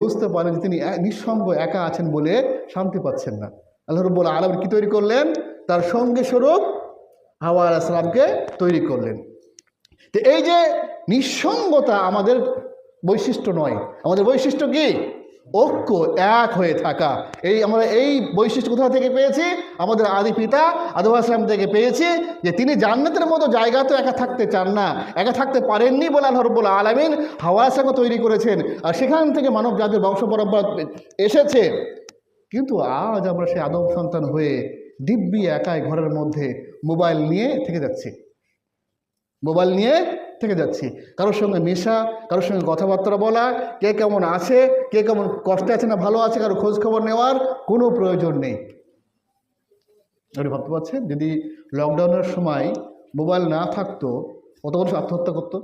বুঝতে পারেন যে তিনি নিঃসঙ্গ একা আছেন বলে শান্তি পাচ্ছেন না। আল্লাহ রাব্বুল আলামিন কি তৈরি করলেন? তার সঙ্গী স্বরূপ হাওয়া আলাইহিস সালামকে তৈরি করলেন। তো এই যে নিঃসঙ্গতা আমাদের বৈশিষ্ট্য নয়, আমাদের বৈশিষ্ট্য কি? ঐক্য, এক হয়ে থাকা। আমরা এই বৈশিষ্ট্য কোথা থেকে পেয়েছি? আমাদের আদি পিতা আদম আলাইহিস সালাম থেকে পেয়েছি, যে তিনি জান্নাতের মতো জায়গা তো একা থাকতে চান না, একা থাকতে পারেননি বলে আল্লাহ রাব্বুল আলামিন হাওয়া আলাইহিস সালামকে তৈরি করেছেন, আর সেখান থেকে মানব জাতির বংশ পরম্পরা এসেছে। কিন্তু আজ আমরা সেই আদম সন্তান হয়ে দিব্যি একাই ঘরের মধ্যে মোবাইল নিয়ে থেকে যাচ্ছি, মোবাইল নিয়ে থেকে যাচ্ছি। কারোর সঙ্গে মেশা, কারোর সঙ্গে কথাবার্তা বলা, কে কেমন আছে, কে কেমন কষ্টে আছে না ভালো আছে, কারো খোঁজ খবর নেওয়ার কোনো প্রয়োজন নেই। আপনি ভাবতে পারছেন যদি লকডাউনের সময় মোবাইল না থাকতো কত মানুষ আত্মহত্যা করতো?